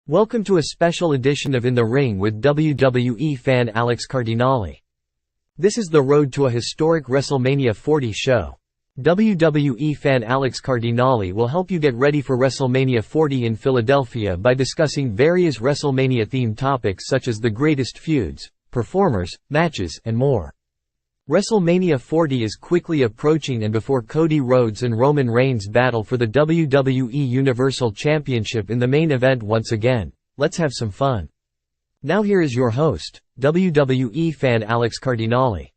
Welcome to a special edition of In the Ring with WWE Fan Alex Cardinale. This is the road to a historic WrestleMania 40 show. WWE Fan Alex Cardinale will help you get ready for WrestleMania 40 in Philadelphia by discussing various WrestleMania-themed topics such as the greatest feuds, performers, matches, and more. WrestleMania 40 is quickly approaching, and before Cody Rhodes and Roman Reigns battle for the WWE Universal Championship in the main event once again, let's have some fun. Now here is your host, WWE Fan Alex Cardinale.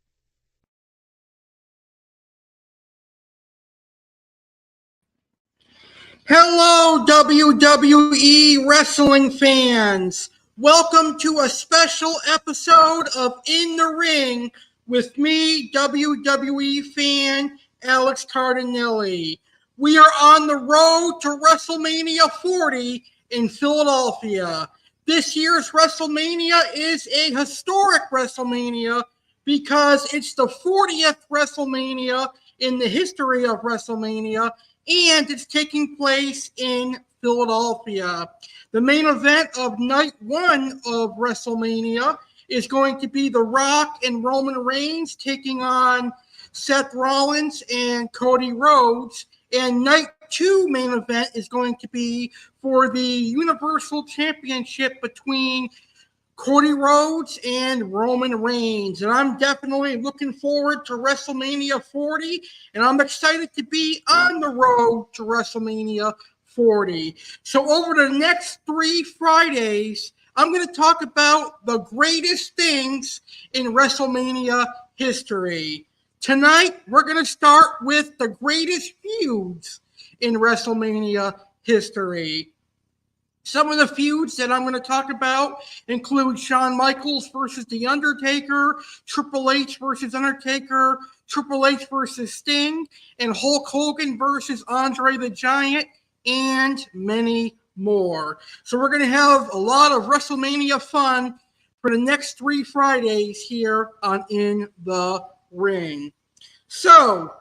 Hello, WWE wrestling fans. Welcome to a special episode of In the Ring with me, WWE Fan Alex Cardinale. We are on the road to WrestleMania 40 in Philadelphia. This year's WrestleMania is a historic WrestleMania because it's the 40th WrestleMania in the history of WrestleMania, and it's taking place in Philadelphia. The main event of night one of WrestleMania is going to be The Rock and Roman Reigns taking on Seth Rollins and Cody Rhodes. And night two main event is going to be for the Universal Championship between Cody Rhodes and Roman Reigns. And I'm definitely looking forward to WrestleMania 40, and I'm excited to be on the road to WrestleMania 40. So over the next 3 Fridays, I'm going to talk about the greatest things in WrestleMania history. Tonight, we're going to start with the greatest feuds in WrestleMania history. Some of the feuds that I'm going to talk about include Shawn Michaels versus The Undertaker, Triple H versus Undertaker, Triple H versus Sting, and Hulk Hogan versus Andre the Giant, and many more. So we're going to have a lot of WrestleMania fun for the next 3 Fridays here on In the Ring. So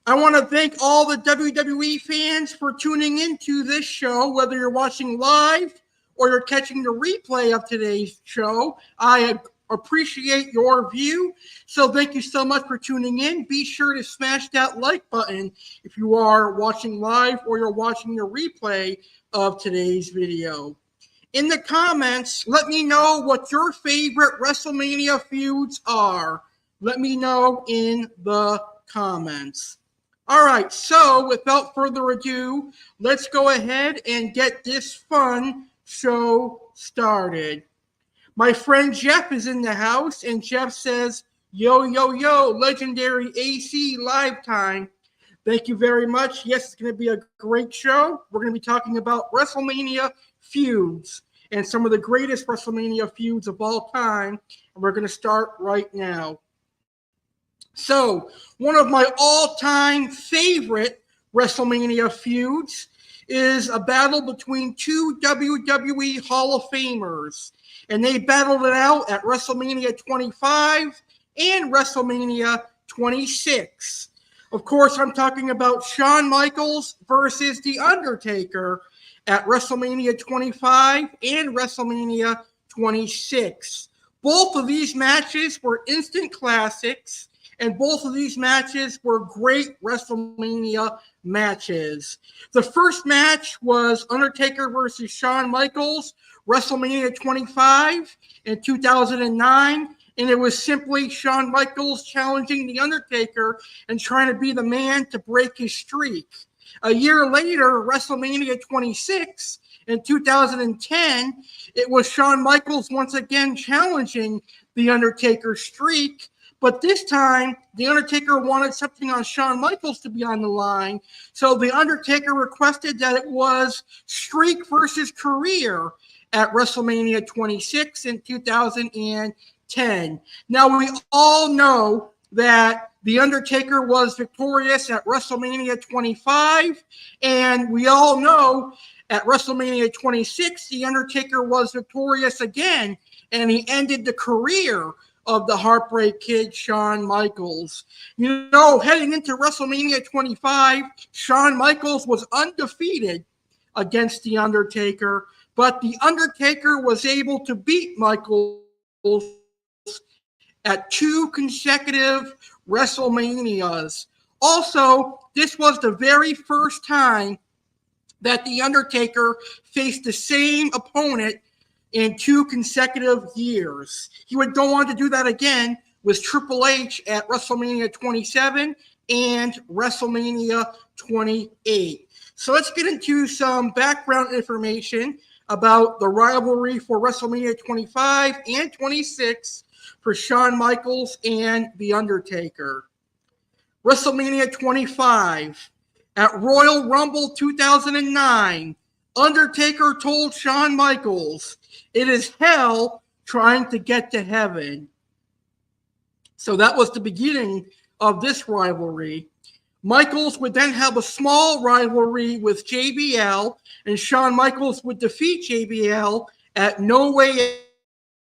I want to thank all the WWE fans for tuning into this show, whether you're watching live or you're catching the replay of today's show. I appreciate your view. So thank you so much for tuning in. Be sure to smash that like button if you are watching live or you're watching the replay of today's video. In the comments, let me know what your favorite WrestleMania feuds are. Let me know in the comments. All right, so without further ado, let's go ahead and get this fun show started. My friend Jeff is in the house, and Jeff says, yo, yo, yo, legendary A.C.E live time. Thank you very much. Yes, it's going to be a great show. We're going to be talking about WrestleMania feuds and some of the greatest WrestleMania feuds of all time. And we're going to start right now. So, one of my all-time favorite WrestleMania feuds is a battle between two WWE Hall of Famers. And they battled it out at WrestleMania 25 and WrestleMania 26. Of course, I'm talking about Shawn Michaels versus The Undertaker at WrestleMania 25 and WrestleMania 26. Both of these matches were instant classics, and both of these matches were great WrestleMania matches. The first match was Undertaker versus Shawn Michaels, WrestleMania 25 in 2009. And it was simply Shawn Michaels challenging The Undertaker and trying to be the man to break his streak. A year later, WrestleMania 26 in 2010, it was Shawn Michaels once again challenging The Undertaker's streak. But this time, The Undertaker wanted something on Shawn Michaels to be on the line. So The Undertaker requested that it was streak versus career at WrestleMania 26 in 2010. Now, we all know that The Undertaker was victorious at WrestleMania 25, and we all know at WrestleMania 26, The Undertaker was victorious again, and he ended the career of the Heartbreak Kid, Shawn Michaels. You know, heading into WrestleMania 25, Shawn Michaels was undefeated against The Undertaker, but The Undertaker was able to beat Michaels at 2 consecutive WrestleManias. Also, this was the very first time that The Undertaker faced the same opponent in 2 consecutive years. He would go on to do that again with Triple H at WrestleMania 27 and WrestleMania 28. So let's get into some background information about the rivalry for WrestleMania 25 and 26 for Shawn Michaels and The Undertaker. WrestleMania 25. At Royal Rumble 2009, Undertaker told Shawn Michaels, "It is hell trying to get to heaven." So that was the beginning of this rivalry. Michaels would then have a small rivalry with JBL, and Shawn Michaels would defeat JBL at No Way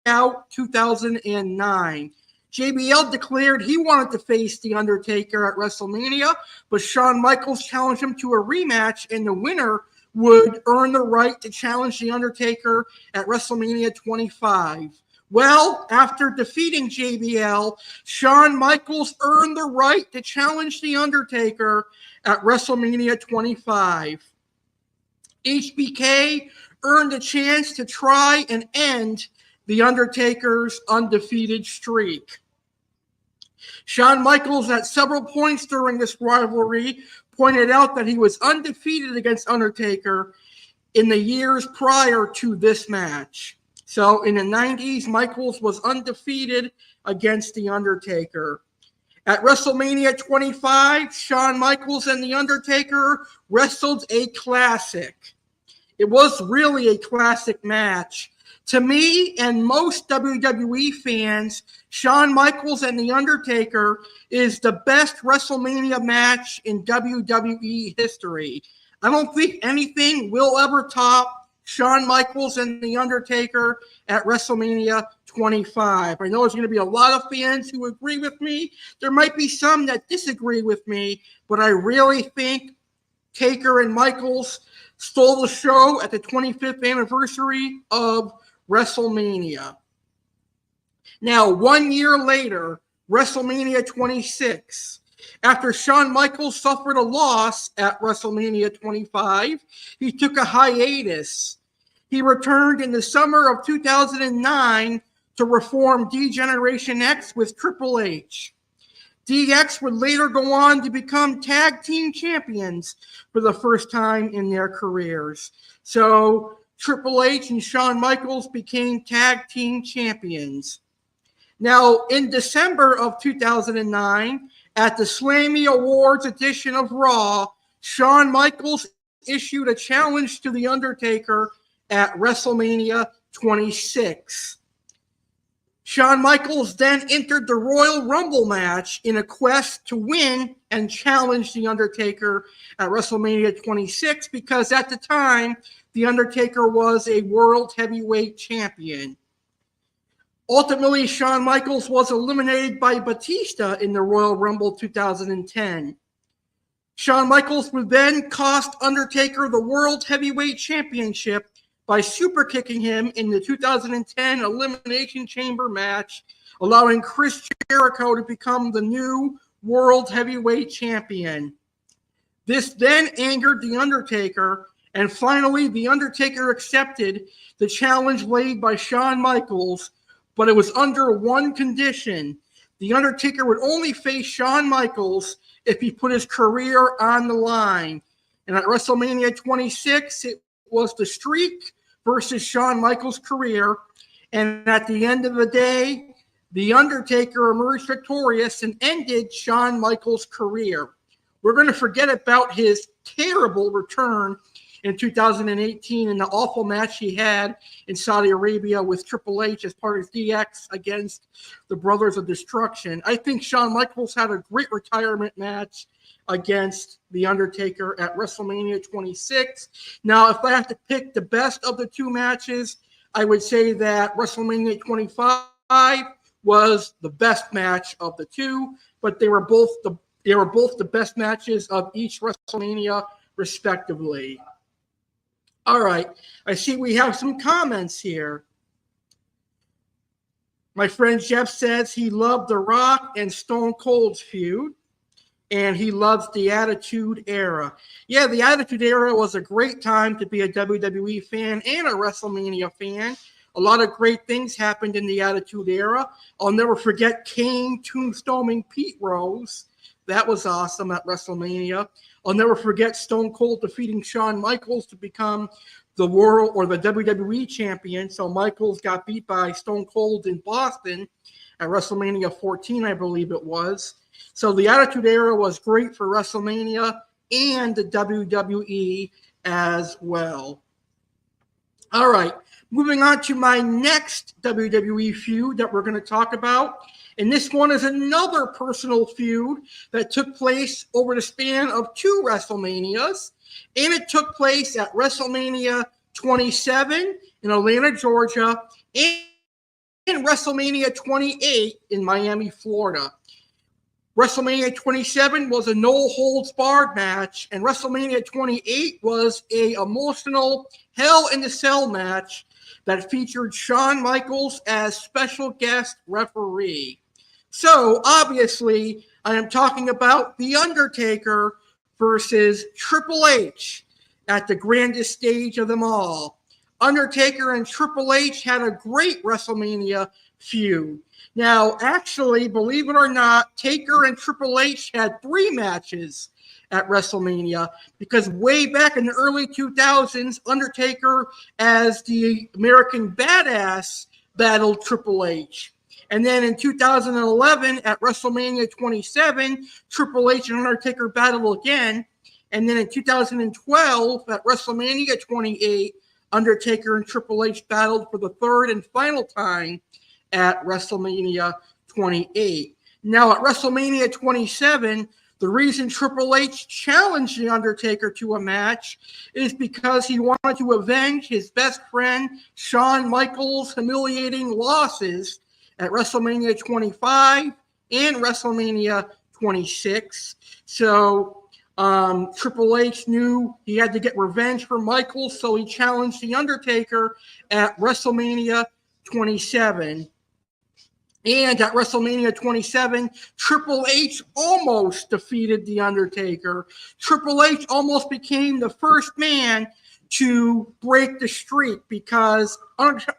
Out 2009. JBL declared he wanted to face The Undertaker at WrestleMania, but Shawn Michaels challenged him to a rematch, and the winner would earn the right to challenge The Undertaker at WrestleMania 25. Well, after defeating JBL, Shawn Michaels earned the right to challenge The Undertaker at WrestleMania 25. HBK earned a chance to try and end The Undertaker's undefeated streak. Shawn Michaels, at several points during this rivalry, pointed out that he was undefeated against Undertaker in the years prior to this match. So in the 90s, Michaels was undefeated against The Undertaker. At WrestleMania 25, Shawn Michaels and The Undertaker wrestled a classic. It was really a classic match. To me and most WWE fans, Shawn Michaels and The Undertaker is the best WrestleMania match in WWE history. I don't think anything will ever top Shawn Michaels and The Undertaker at WrestleMania 25. I know there's going to be a lot of fans who agree with me. There might be some that disagree with me, but I really think Taker and Michaels stole the show at the 25th anniversary of WrestleMania. Now, 1 year later, WrestleMania 26. After Shawn Michaels suffered a loss at WrestleMania 25, he took a hiatus. He returned in the summer of 2009 to reform D-Generation X with Triple H. DX would later go on to become tag team champions for the first time in their careers. So Triple H and Shawn Michaels became tag team champions. Now, in December of 2009, at the Slammy Awards edition of Raw, Shawn Michaels issued a challenge to The Undertaker at WrestleMania 26. Shawn Michaels then entered the Royal Rumble match in a quest to win and challenge The Undertaker at WrestleMania 26 because at the time, The Undertaker was a World Heavyweight Champion. Ultimately, Shawn Michaels was eliminated by Batista in the Royal Rumble 2010. Shawn Michaels would then cost Undertaker the World Heavyweight Championship by superkicking him in the 2010 Elimination Chamber match, allowing Chris Jericho to become the new World Heavyweight Champion. This then angered The Undertaker, and finally The Undertaker accepted the challenge laid by Shawn Michaels, but it was under one condition. The Undertaker would only face Shawn Michaels if he put his career on the line. And at WrestleMania 26, it was the streak versus Shawn Michaels' career. And at the end of the day, The Undertaker emerged victorious and ended Shawn Michaels' career. We're going to forget about his terrible return in 2018 and the awful match he had in Saudi Arabia with Triple H as part of DX against the Brothers of Destruction. I think Shawn Michaels had a great retirement match against The Undertaker at WrestleMania 26. Now, if I have to pick the best of the two matches, I would say that WrestleMania 25 was the best match of the two, but they were both the best matches of each WrestleMania, respectively. All right. I see we have some comments here. My friend Jeff says he loved The Rock and Stone Cold's feud, and he loves the Attitude Era. Yeah, the Attitude Era was a great time to be a WWE fan and a WrestleMania fan. A lot of great things happened in the Attitude Era. I'll never forget Kane tombstoning Pete Rose. That was awesome at WrestleMania. I'll never forget Stone Cold defeating Shawn Michaels to become the world or the WWE champion. So Michaels got beat by Stone Cold in Boston at WrestleMania 14, I believe it was. So the Attitude Era was great for WrestleMania and the WWE as well. All right, moving on to my next WWE feud that we're going to talk about. And this one is another personal feud that took place over the span of 2 WrestleManias. And it took place at WrestleMania 27 in Atlanta, Georgia, and WrestleMania 28 in Miami, Florida. WrestleMania 27 was a no-holds-barred match, and WrestleMania 28 was an emotional Hell in a Cell match that featured Shawn Michaels as special guest referee. So, obviously, I am talking about The Undertaker versus Triple H at the grandest stage of them all. Undertaker and Triple H had a great WrestleMania feud. Now, actually, believe it or not, Taker and Triple H had 3 matches at WrestleMania because way back in the early 2000s, Undertaker, as the American Badass, battled Triple H. And then in 2011 at WrestleMania 27, Triple H and Undertaker battled again. And then in 2012 at WrestleMania 28, Undertaker and Triple H battled for the 3rd and final time at WrestleMania 28. Now at WrestleMania 27, the reason Triple H challenged The Undertaker to a match is because he wanted to avenge his best friend Shawn Michaels' humiliating losses at WrestleMania 25 and WrestleMania 26. So Triple H knew he had to get revenge for Michaels, so he challenged The Undertaker at WrestleMania 27. And at WrestleMania 27, Triple H almost defeated The Undertaker. Triple H almost became the first man to break the streak because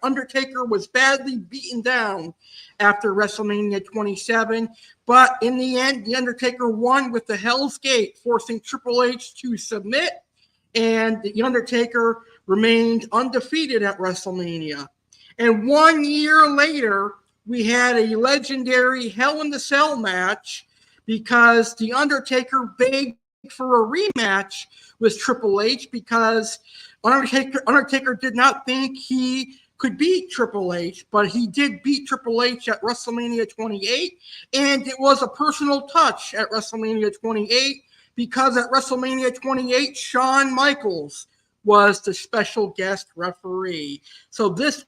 Undertaker was badly beaten down after WrestleMania 27. But in the end, The Undertaker won with the Hell's Gate, forcing Triple H to submit. And The Undertaker remained undefeated at WrestleMania. And 1 year later, we had a legendary Hell in the Cell match because The Undertaker begged for a rematch with Triple H because Undertaker did not think he could beat Triple H, but he did beat Triple H at WrestleMania 28, and it was a personal touch at WrestleMania 28 because at WrestleMania 28, Shawn Michaels was the special guest referee. So this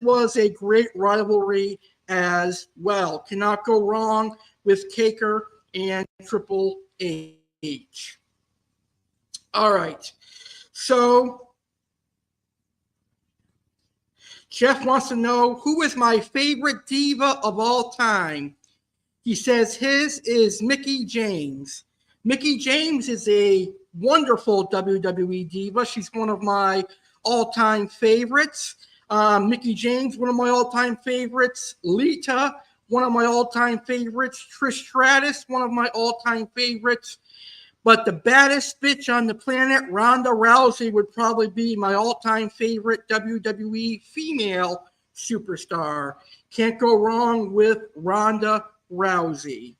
was a great rivalry as well. Cannot go wrong with Taker and Triple H. All right. So Jeff wants to know who is my favorite diva of all time. He says his is Mickie James. Mickie James is a wonderful WWE diva. She's one of my all-time favorites. Mickie James, one of my all-time favorites. Lita, one of my all-time favorites. Trish Stratus, one of my all-time favorites. But the baddest bitch on the planet, Ronda Rousey, would probably be my all-time favorite WWE female superstar. Can't go wrong with Ronda Rousey.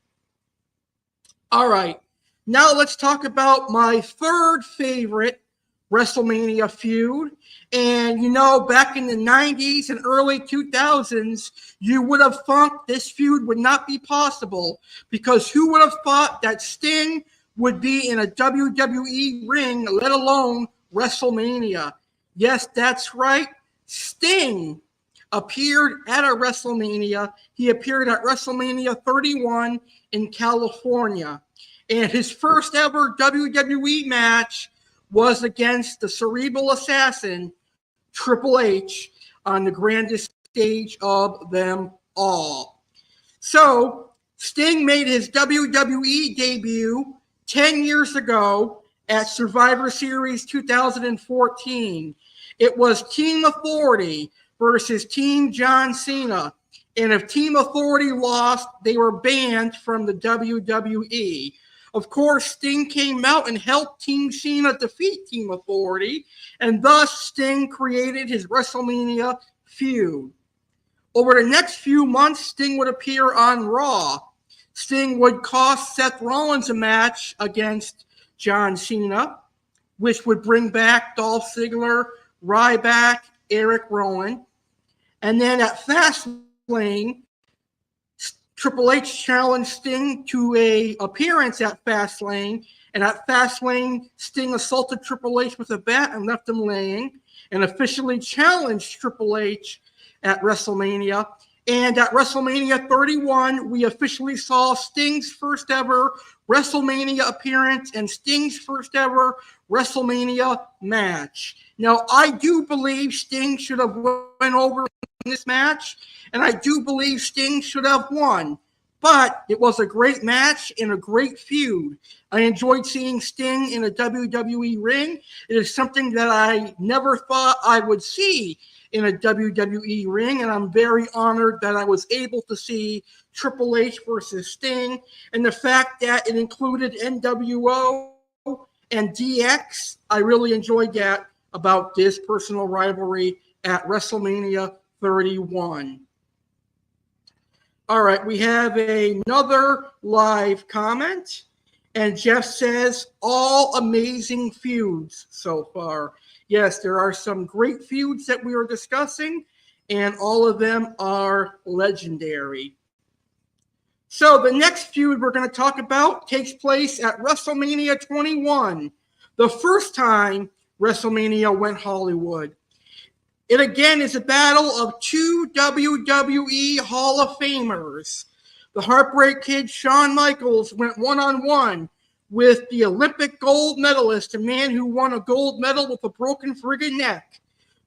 All right. Now let's talk about my 3rd favorite WrestleMania feud. And, you know, back in the 90s and early 2000s, you would have thought this feud would not be possible because who would have thought that Sting would be in a WWE ring, let alone WrestleMania? Yes, that's right. Sting appeared at a WrestleMania. He appeared at WrestleMania 31 in California. And his first ever WWE match was against the cerebral assassin, Triple H, on the grandest stage of them all. So, Sting made his WWE debut 10 years ago at Survivor Series 2014. It was Team Authority versus Team John Cena. And if Team Authority lost, they were banned from the WWE. Of course, Sting came out and helped Team Cena defeat Team Authority, and thus Sting created his WrestleMania feud. Over the next few months, Sting would appear on Raw. Sting would cost Seth Rollins a match against John Cena, which would bring back Dolph Ziggler, Ryback, Eric Rowan. And then at Fastlane, Triple H challenged Sting to an appearance at Fastlane. And at Fastlane, Sting assaulted Triple H with a bat and left him laying, and officially challenged Triple H at WrestleMania. And at WrestleMania 31, we officially saw Sting's first ever WrestleMania appearance and Sting's first ever WrestleMania match. Now, I do believe Sting should have went over in this match, and I do believe Sting should have won. But it was a great match and a great feud. I enjoyed seeing Sting in a WWE ring. It is something that I never thought I would see in a WWE ring, and I'm very honored that I was able to see Triple H versus Sting, and the fact that it included NWO and DX, I really enjoyed that about this personal rivalry at WrestleMania 31. All right, we have another live comment, and Jeff says, all amazing feuds so far. Yes, there are some great feuds that we are discussing, and all of them are legendary. So the next feud we're going to talk about takes place at WrestleMania 21, the first time WrestleMania went Hollywood. It again is a battle of two WWE Hall of Famers. The Heartbreak Kid Shawn Michaels went one-on-one with the Olympic gold medalist, a man who won a gold medal with a broken friggin' neck,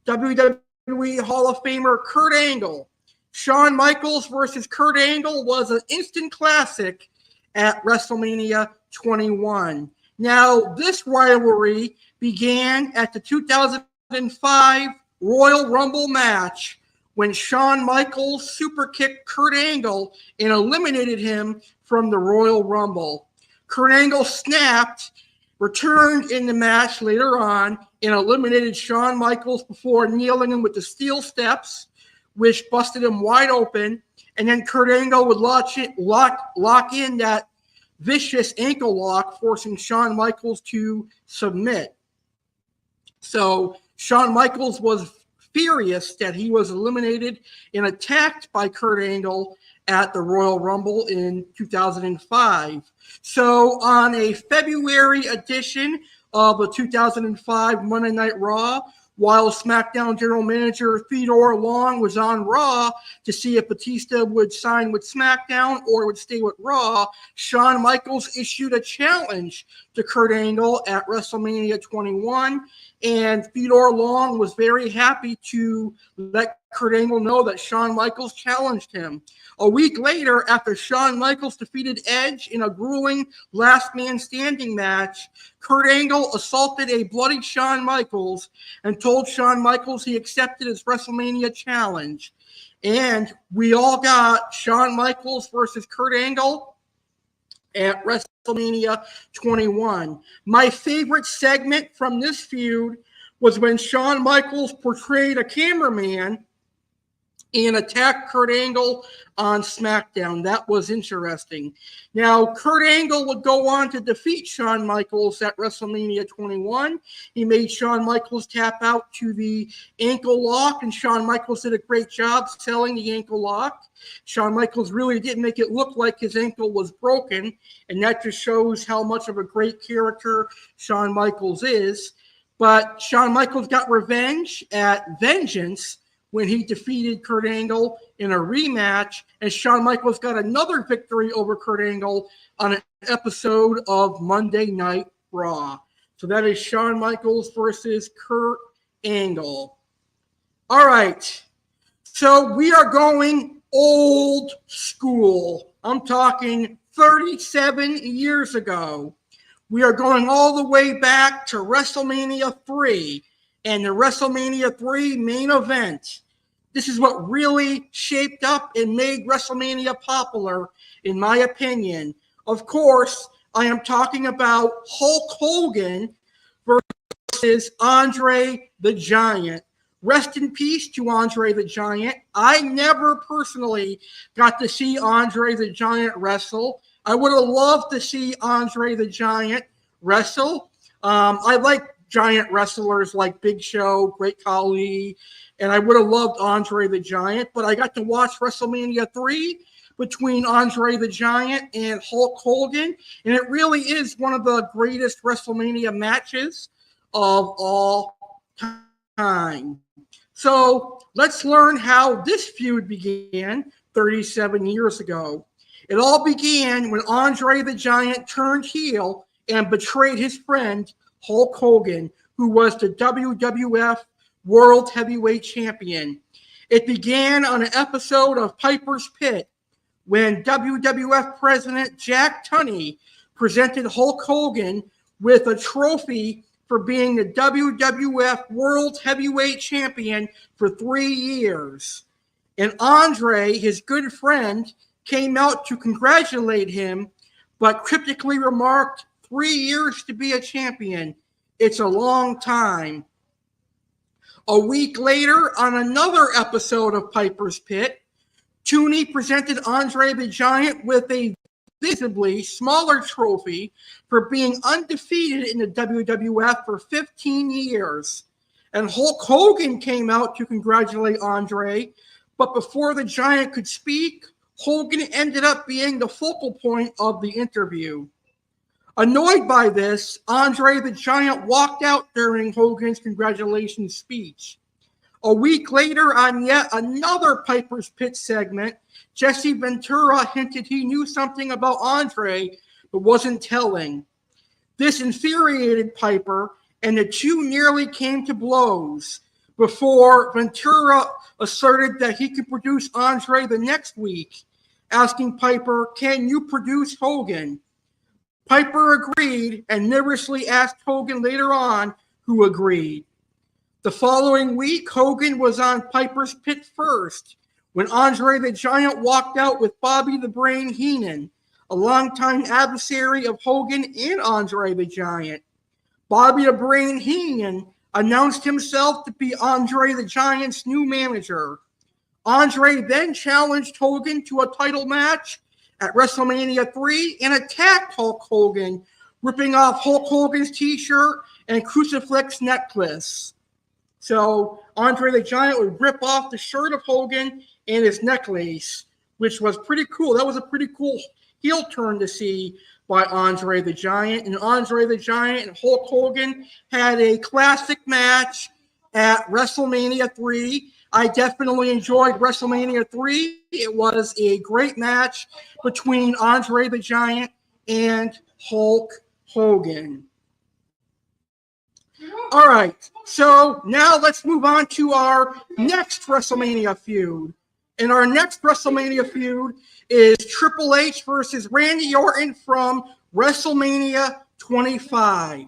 WWE Hall of Famer Kurt Angle. Shawn Michaels versus Kurt Angle was an instant classic at WrestleMania 21. Now, this rivalry began at the 2005 Royal Rumble match when Shawn Michaels super kicked Kurt Angle and eliminated him from the Royal Rumble. Kurt Angle snapped, returned in the match later on, and eliminated Shawn Michaels before kneeling him with the steel steps, which busted him wide open. And then Kurt Angle would lock in that vicious ankle lock, forcing Shawn Michaels to submit. So Shawn Michaels was furious that he was eliminated and attacked by Kurt Angle at the Royal Rumble in 2005. So on a February edition of the 2005 Monday Night Raw, while SmackDown General Manager Fedor Long was on Raw to see if Batista would sign with SmackDown or would stay with Raw, Shawn Michaels issued a challenge to Kurt Angle at WrestleMania 21, and Fedor Long was very happy to let Kurt Angle know that Shawn Michaels challenged him. A week later, after Shawn Michaels defeated Edge in a grueling last man standing match, Kurt Angle assaulted a bloody Shawn Michaels and told Shawn Michaels he accepted his WrestleMania challenge. And we all got Shawn Michaels versus Kurt Angle at WrestleMania 21. My favorite segment from this feud was when Shawn Michaels portrayed a cameraman and attacked Kurt Angle on SmackDown. That was interesting. Now, Kurt Angle would go on to defeat Shawn Michaels at WrestleMania 21. He made Shawn Michaels tap out to the ankle lock, and Shawn Michaels did a great job selling the ankle lock. Shawn Michaels really didn't make it look like his ankle was broken, and that just shows how much of a great character Shawn Michaels is. But Shawn Michaels got revenge at Vengeance when he defeated Kurt Angle in a rematch, and Shawn Michaels got another victory over Kurt Angle on an episode of Monday Night Raw. So that is Shawn Michaels versus Kurt Angle. All right. So we are going old school. I'm talking 37 years ago. We are going all the way back to WrestleMania 3 and the WrestleMania 3 main event. This is what really shaped up and made WrestleMania popular, in my opinion. Of course, I am talking about Hulk Hogan versus Andre the Giant. Rest in peace to Andre the Giant. I never personally got to see Andre the Giant wrestle. I would have loved to see Andre the Giant wrestle. I like giant wrestlers like Big Show, Great Khali, and I would have loved Andre the Giant, but I got to watch WrestleMania 3 between Andre the Giant and Hulk Hogan, and it really is one of the greatest WrestleMania matches of all time. So let's learn how this feud began 37 years ago. It all began when Andre the Giant turned heel and betrayed his friend Hulk Hogan, who was the WWF World Heavyweight Champion. It began on an episode of Piper's Pit when WWF President Jack Tunney presented Hulk Hogan with a trophy for being the WWF World Heavyweight Champion for 3 years. And Andre, his good friend, came out to congratulate him, but cryptically remarked, 3 years to be a champion. It's a long time. A week later, on another episode of Piper's Pit, Tunney presented Andre the Giant with a visibly smaller trophy for being undefeated in the WWF for 15 years. And Hulk Hogan came out to congratulate Andre, but before the Giant could speak, Hogan ended up being the focal point of the interview. Annoyed by this, Andre the Giant walked out during Hogan's congratulations speech. A week later, on yet another Piper's Pit segment, Jesse Ventura hinted he knew something about Andre, but wasn't telling. This infuriated Piper, and the two nearly came to blows before Ventura asserted that he could produce Andre the next week, asking Piper, "Can you produce Hogan?" Piper agreed and nervously asked Hogan later on, who agreed. The following week, Hogan was on Piper's Pit first when Andre the Giant walked out with Bobby the Brain Heenan, a longtime adversary of Hogan and Andre the Giant. Bobby the Brain Heenan announced himself to be Andre the Giant's new manager. Andre then challenged Hogan to a title match at WrestleMania 3 and attacked Hulk Hogan, ripping off Hulk Hogan's t-shirt and crucifix necklace. So Andre the Giant would rip off the shirt of Hogan and his necklace, which was pretty cool. That was a pretty cool heel turn to see by Andre the Giant. And Andre the Giant and Hulk Hogan had a classic match at WrestleMania 3. I definitely enjoyed WrestleMania 3. It was a great match between Andre the Giant and Hulk Hogan. All right, so now let's move on to our next WrestleMania feud. And our next WrestleMania feud is Triple H versus Randy Orton from WrestleMania 25.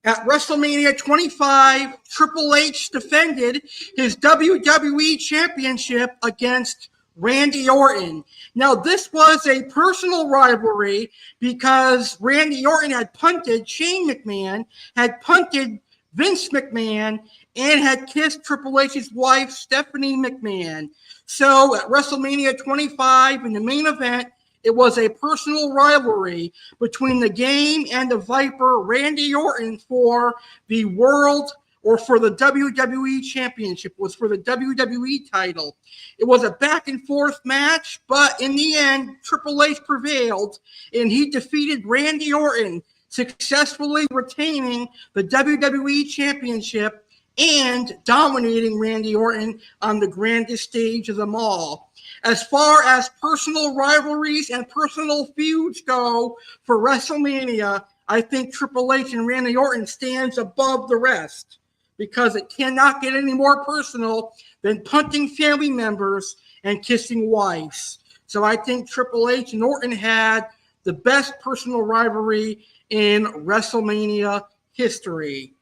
At WrestleMania 25, Triple H defended his WWE Championship against Randy Orton. Now, this was a personal rivalry because Randy Orton had punted Shane McMahon, had punted Vince McMahon, and had kissed Triple H's wife, Stephanie McMahon. So at WrestleMania 25, in the main event, it was a personal rivalry between the Game and the Viper, Randy Orton, for the world or for the WWE Championship. It was for the WWE title. It was a back and forth match, but in the end, Triple H prevailed and he defeated Randy Orton, successfully retaining the WWE Championship and dominating Randy Orton on the grandest stage of them all. As far as personal rivalries and personal feuds go for WrestleMania, I think Triple H and Randy Orton stands above the rest because it cannot get any more personal than punting family members and kissing wives. So I think Triple H and Orton had the best personal rivalry in WrestleMania history.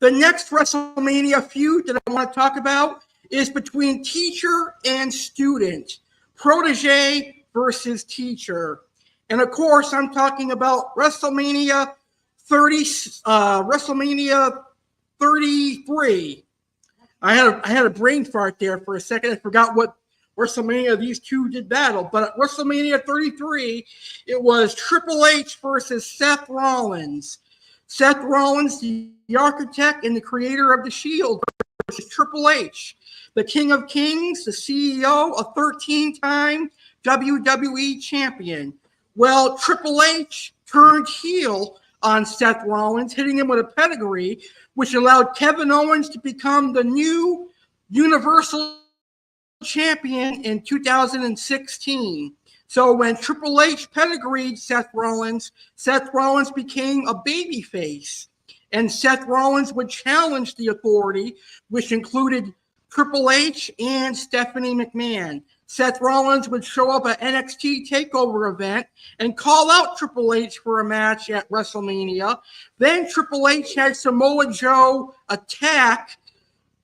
The next WrestleMania feud that I want to talk about is between teacher and student, protege versus teacher. And of course, I'm talking about WrestleMania 33. I had a brain fart there for a second. I forgot what WrestleMania these two did battle. But at WrestleMania 33, it was Triple H versus Seth Rollins. Seth Rollins, the architect and the creator of the Shield, versus Triple H, the King of Kings, the CEO, a 13-time WWE champion. Well, Triple H turned heel on Seth Rollins, hitting him with a pedigree, which allowed Kevin Owens to become the new Universal Champion in 2016. So when Triple H pedigreed Seth Rollins became a babyface. And Seth Rollins would challenge the authority, which included Triple H and Stephanie McMahon. Seth Rollins would show up at NXT TakeOver event and call out Triple H for a match at WrestleMania. Then Triple H had Samoa Joe attack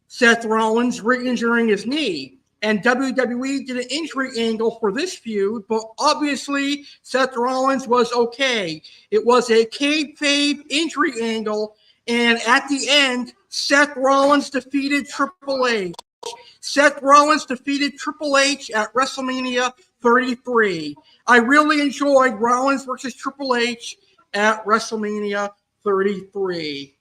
Seth Rollins, re-injuring his knee. And WWE did an injury angle for this feud, but obviously Seth Rollins was okay. It was a kayfabe injury angle, and at the end, Seth Rollins defeated Triple H. Seth Rollins defeated Triple H at WrestleMania 33. I really enjoyed Rollins versus Triple H at WrestleMania 33.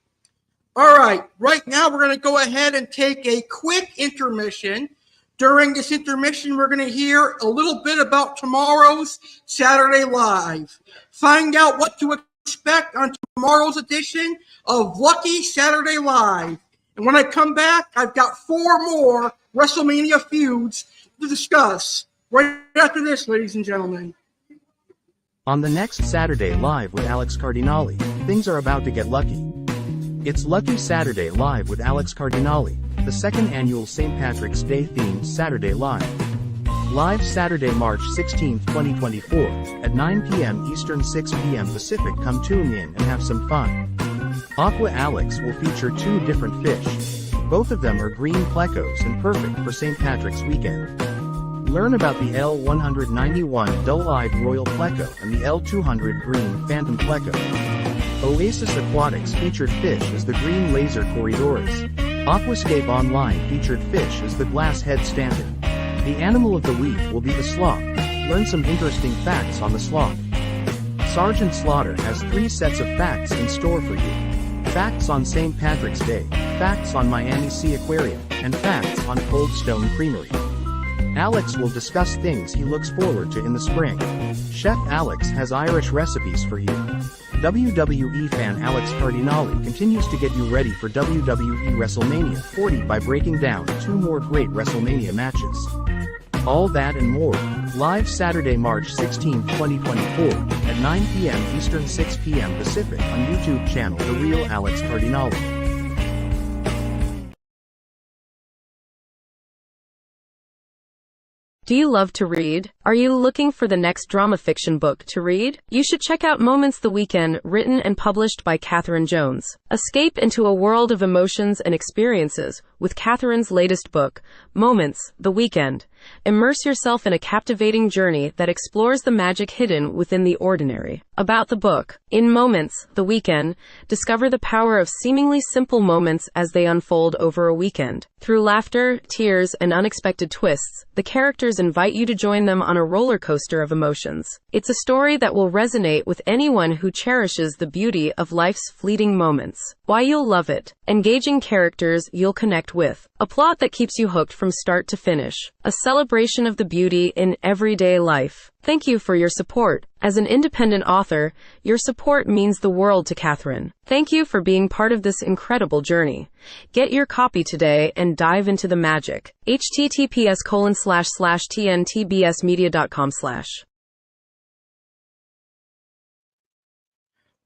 All right, right now we're going to go ahead and take a quick intermission. During this intermission, we're going to hear a little bit about tomorrow's Saturday Live. Find out what to expect on tomorrow's edition of Lucky Saturday Live. And when I come back, I've got 4 more WrestleMania feuds to discuss. Right after this, ladies and gentlemen. On the next Saturday Live with Alex Cardinale, things are about to get lucky. It's Lucky Saturday Live with Alex Cardinale, the second annual St. Patrick's Day themed Saturday Live. Live Saturday, March 16, 2024, at 9 p.m. Eastern, 6 p.m. Pacific. Come tune in and have some fun. Aqua Alex will feature 2 different fish. Both of them are green plecos and perfect for St. Patrick's weekend. Learn about the L191 dull-eyed royal pleco and the L200 green phantom pleco. Oasis Aquatics featured fish as the green laser corridors. Aquascape Online featured fish as the glass head standard. The animal of the week will be the sloth. Learn some interesting facts on the sloth. Sergeant Slaughter has 3 sets of facts in store for you. Facts on St. Patrick's Day, facts on Miami Sea Aquarium, and facts on Cold Stone Creamery. Alex will discuss things he looks forward to in the spring. Chef Alex has Irish recipes for you. WWE fan Alex Cardinale continues to get you ready for WWE WrestleMania 40 by breaking down 2 more great WrestleMania matches. All that and more, live Saturday, March 16, 2024, at 9 p.m. Eastern, 6 p.m. Pacific on YouTube channel The Real Alex Cardinale. Do you love to read? Are you looking for the next drama fiction book to read? You should check out Moments the Weekend, written and published by Catherine Jones. Escape into a world of emotions and experiences with Catherine's latest book, Moments the Weekend. Immerse yourself in a captivating journey that explores the magic hidden within the ordinary. About the book. In Moments the Weekend, discover the power of seemingly simple moments as they unfold over a weekend. Through laughter, tears, and unexpected twists, the characters invite you to join them on a roller coaster of emotions. It's a story that will resonate with anyone who cherishes the beauty of life's fleeting moments. Why you'll love it. Engaging characters you'll connect with. A plot that keeps you hooked from start to finish. A celebration of the beauty in everyday life. Thank you for your support. As an independent author, your support means the world to Catherine. Thank you for being part of this incredible journey. Get your copy today and dive into the magic. https://tntbsmedia.com/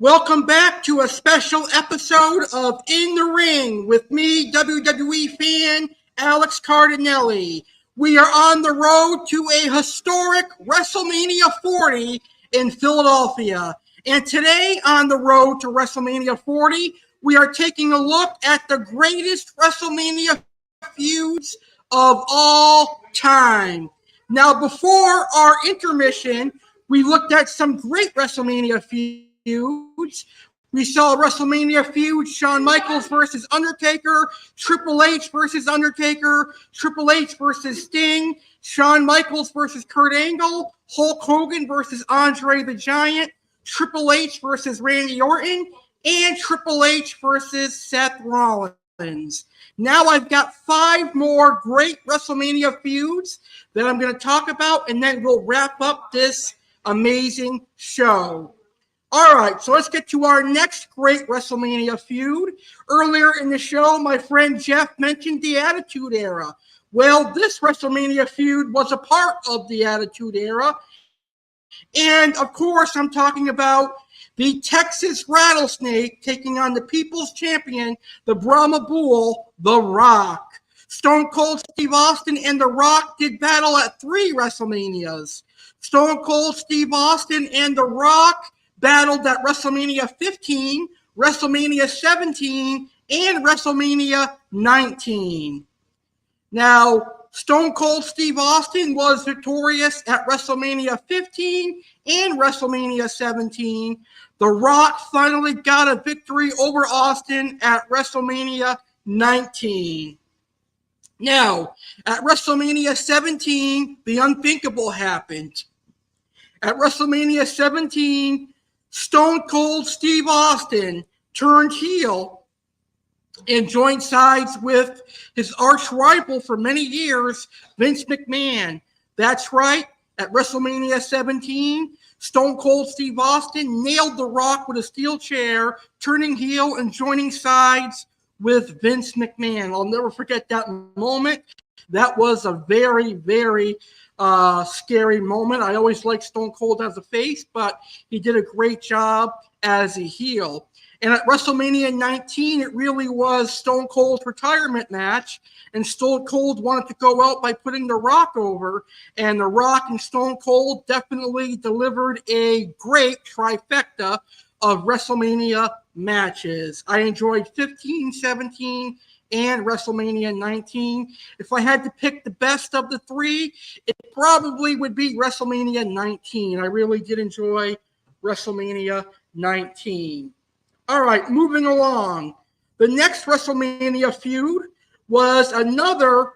Welcome back to a special episode of In the Ring with me, WWE Fan Alex Cardinale. We are on the road to a historic WrestleMania 40 in Philadelphia. And today on the road to WrestleMania 40, we are taking a look at the greatest WrestleMania feuds of all time. Now, before our intermission, we looked at some great WrestleMania feuds. We saw a WrestleMania feud, Shawn Michaels versus Undertaker, Triple H versus Undertaker, Triple H versus Sting, Shawn Michaels versus Kurt Angle, Hulk Hogan versus Andre the Giant, Triple H versus Randy Orton, and Triple H versus Seth Rollins. Now I've got 5 more great WrestleMania feuds that I'm going to talk about, and then we'll wrap up this amazing show. All right, so let's get to our next great WrestleMania feud. Earlier in the show, my friend Jeff mentioned the Attitude Era. Well, this WrestleMania feud was a part of the Attitude Era. And, of course, I'm talking about the Texas Rattlesnake taking on the People's Champion, the Brahma Bull, The Rock. Stone Cold Steve Austin and The Rock did battle at 3 WrestleManias. Stone Cold Steve Austin and The Rock battled at WrestleMania 15, WrestleMania 17, and WrestleMania 19. Now, Stone Cold Steve Austin was victorious at WrestleMania 15 and WrestleMania 17. The Rock finally got a victory over Austin at WrestleMania 19. Now, at WrestleMania 17, the unthinkable happened. At WrestleMania 17, Stone Cold Steve Austin turned heel and joined sides with his arch rival for many years, Vince McMahon. That's right, at WrestleMania 17, Stone Cold Steve Austin nailed The Rock with a steel chair, turning heel and joining sides with Vince McMahon. I'll never forget that moment. That was a very, very scary moment. I always liked Stone Cold as a face, but he did a great job as a heel. And at WrestleMania 19, it really was Stone Cold's retirement match, and Stone Cold wanted to go out by putting The Rock over, and The Rock and Stone Cold definitely delivered a great trifecta of WrestleMania matches. I enjoyed 15, 17, and WrestleMania 19. If I had to pick the best of the 3, it probably would be WrestleMania 19. I really did enjoy WrestleMania 19. All right, moving along. The next WrestleMania feud was another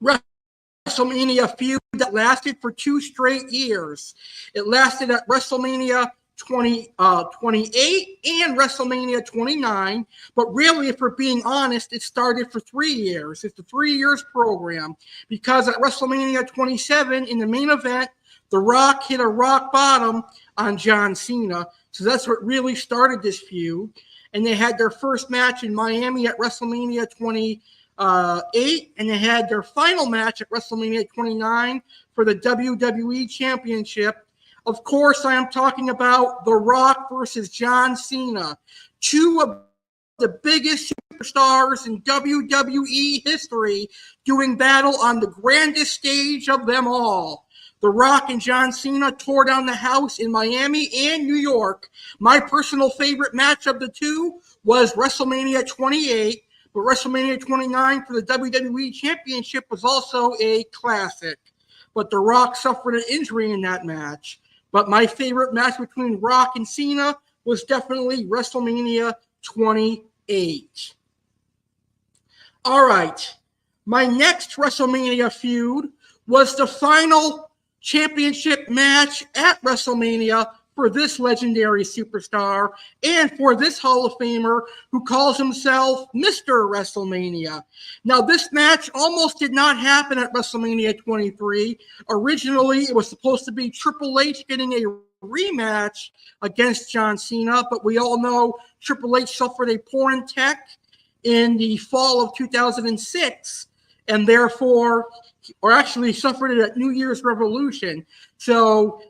WrestleMania feud that lasted for 2 straight years. It lasted at WrestleMania 28 and WrestleMania 29, but really, if we're being honest, it started for 3 years. It's a 3 years program, because at WrestleMania 27 in the main event, The Rock hit a rock bottom on John Cena. So that's what really started this feud. And they had their first match in Miami at WrestleMania 28, and they had their final match at WrestleMania 29 for the WWE Championship. Of course, I am talking about The Rock versus John Cena, 2 of the biggest superstars in WWE history doing battle on the grandest stage of them all. The Rock and John Cena tore down the house in Miami and New York. My personal favorite match of the 2 was WrestleMania 28, but WrestleMania 29 for the WWE Championship was also a classic. But The Rock suffered an injury in that match. But my favorite match between Rock and Cena was definitely WrestleMania 28. All right. My next WrestleMania feud was the final championship match at WrestleMania for this legendary superstar and for this Hall of Famer who calls himself Mr. WrestleMania. Now, this match almost did not happen at WrestleMania 23. Originally, it was supposed to be Triple H getting a rematch against John Cena, but we all know Triple H suffered a porn tech in the fall of 2006, and therefore, or actually suffered it at New Year's Revolution. So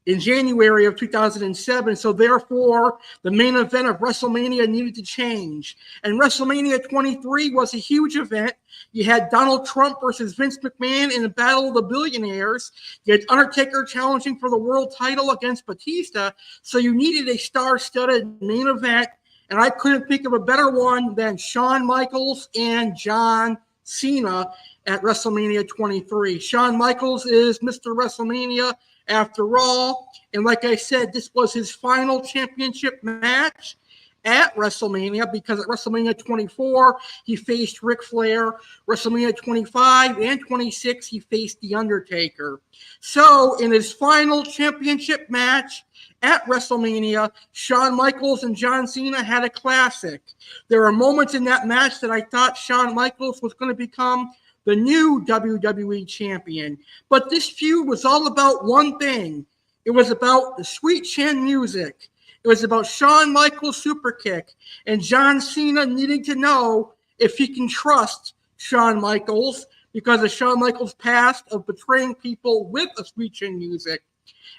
in January of 2007. So therefore, the main event of WrestleMania needed to change. And WrestleMania 23 was a huge event. You had Donald Trump versus Vince McMahon in the Battle of the Billionaires. You had Undertaker challenging for the world title against Batista. So you needed a star-studded main event. And I couldn't think of a better one than Shawn Michaels and John Cena at WrestleMania 23. Shawn Michaels is Mr. WrestleMania after all. And like I said, this was his final championship match at WrestleMania, because at WrestleMania 24, he faced Ric Flair. WrestleMania 25 and 26, he faced The Undertaker. So in his final championship match at WrestleMania, Shawn Michaels and John Cena had a classic. There are moments in that match that I thought Shawn Michaels was going to become the new WWE champion. But this feud was all about one thing. It was about the sweet chin music. It was about Shawn Michaels' super kick and John Cena needing to know if he can trust Shawn Michaels because of Shawn Michaels' past of betraying people with a sweet chin music.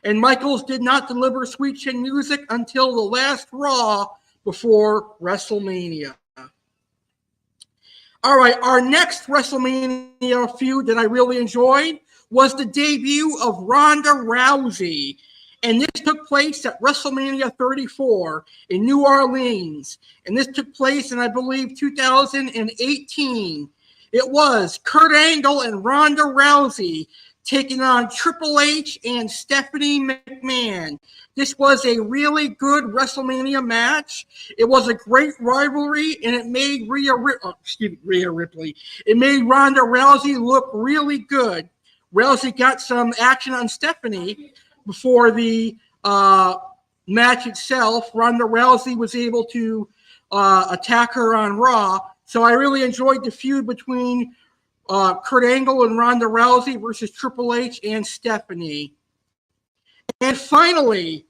And Michaels did not deliver sweet chin music until the last Raw before WrestleMania. All right, our next WrestleMania feud that I really enjoyed was the debut of Ronda Rousey. And this took place at WrestleMania 34 in New Orleans. And this took place in, I believe, 2018. It was Kurt Angle and Ronda Rousey taking on Triple H and Stephanie McMahon. This was a really good WrestleMania match. It was a great rivalry, and it made Rhea Ripley. It made Ronda Rousey look really good. Rousey got some action on Stephanie before the match itself. Ronda Rousey was able to attack her on Raw. So I really enjoyed the feud between Kurt Angle and Ronda Rousey versus Triple H and Stephanie. And finally,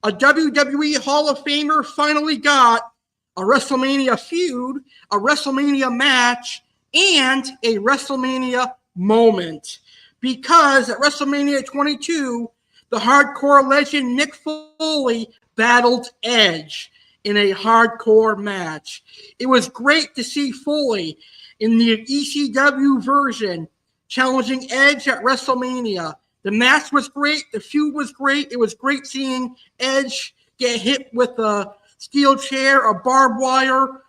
a WWE Hall of Famer finally got a WrestleMania feud, a WrestleMania match, and a WrestleMania moment. Because at WrestleMania 22, the hardcore legend Mick Foley battled Edge in a hardcore match. It was great to see Foley in the ECW version challenging Edge at WrestleMania. The match was great. The feud was great. It was great seeing Edge get hit with a steel chair, a barbed wire,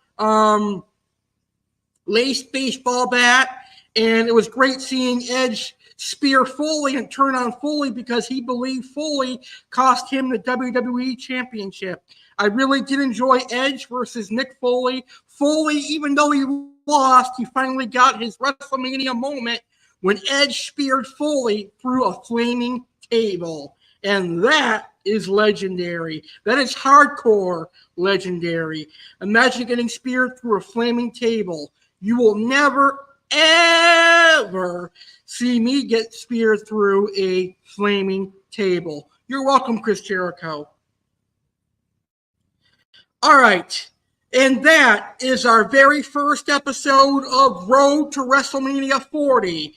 laced baseball bat. And it was great seeing Edge spear Foley and turn on Foley because he believed Foley cost him the WWE Championship. I really did enjoy Edge versus Mick Foley. Foley, even though he lost, he finally got his WrestleMania moment when Edge speared Foley through a flaming table. And that is legendary. That is hardcore legendary. Imagine getting speared through a flaming table. You will never, ever see me get speared through a flaming table. You're welcome, Chris Jericho. All right. And that is our very first episode of Road to WrestleMania 40.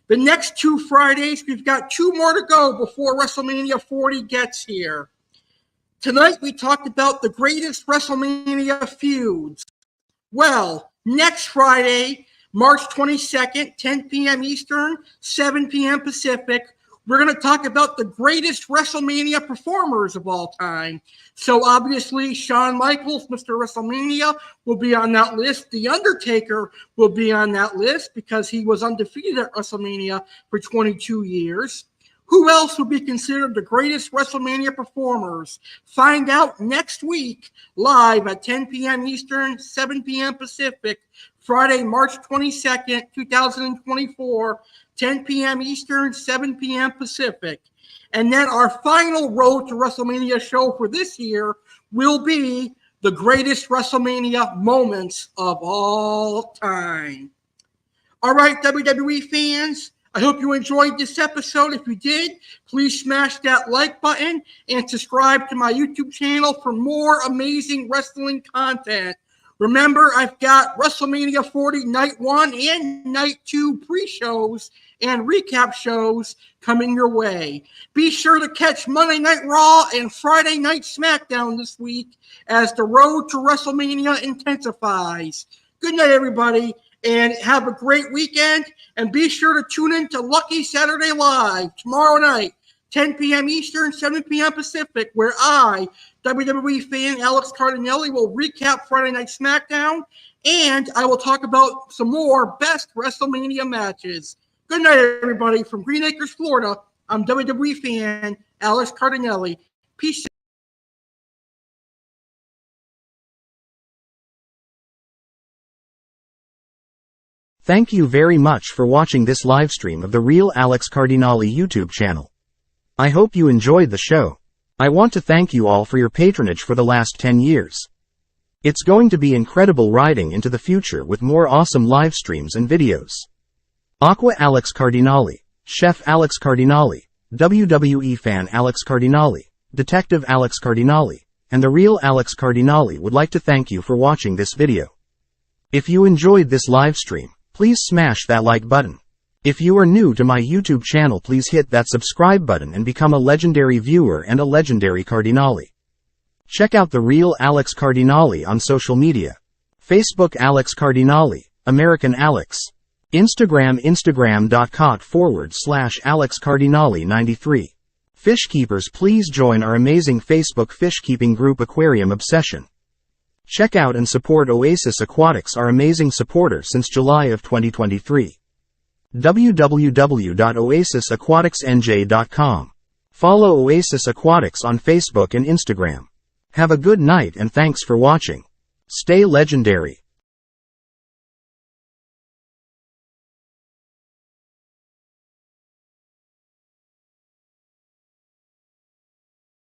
The next 2 Fridays, we've got 2 more to go before WrestleMania 40 gets here. Tonight, we talked about the greatest WrestleMania feuds. Well, next Friday, March 22nd, 10 p.m. Eastern, 7 p.m. Pacific, we're going to talk about the greatest WrestleMania performers of all time. So obviously, Shawn Michaels, Mr. WrestleMania, will be on that list. The Undertaker will be on that list because he was undefeated at WrestleMania for 22 years. Who else would be considered the greatest WrestleMania performers? Find out next week, live at 10 p.m. Eastern, 7 p.m. Pacific, Friday, March 22nd, 2024, 10 p.m. Eastern, 7 p.m. Pacific. And then our final Road to WrestleMania show for this year will be the greatest WrestleMania moments of all time. All right, WWE fans, I hope you enjoyed this episode. If you did, please smash that like button and subscribe to my YouTube channel for more amazing wrestling content. Remember, I've got WrestleMania 40 Night 1 and Night 2 pre-shows and recap shows coming your way. Be sure to catch Monday Night Raw and Friday Night SmackDown this week as the road to WrestleMania intensifies. Good night, everybody, and have a great weekend. And be sure to tune in to Lucky Saturday Live tomorrow night, 10 p.m. Eastern, 7 p.m. Pacific, where I, WWE Fan Alex Cardinale, will recap Friday Night SmackDown, and I will talk about some more best WrestleMania matches. Good night, everybody. From Green Acres, Florida, I'm WWE Fan Alex Cardinale. Peace. Thank you very much for watching this livestream of the Real Alex Cardinale YouTube channel. I hope you enjoyed the show. I want to thank you all for your patronage for the last 10 years. It's going to be incredible riding into the future with more awesome live streams and videos. Aqua Alex Cardinale, Chef Alex Cardinale, WWE Fan Alex Cardinale, Detective Alex Cardinale, and the Real Alex Cardinale would like to thank you for watching this video. If you enjoyed this live stream, please smash that like button. If you are new to my YouTube channel, please hit that subscribe button and become a legendary viewer and a legendary Cardinale. Check out the Real Alex Cardinale on social media. Facebook Alex Cardinale, American Alex. Instagram instagram.com/Alex Cardinale 93. Fish keepers, please join our amazing Facebook fish keeping group Aquarium Obsession. Check out and support Oasis Aquatics, our amazing supporter since July of 2023. www.oasisaquaticsnj.com. Follow Oasis Aquatics on Facebook and Instagram. Have a good night and thanks for watching. Stay legendary.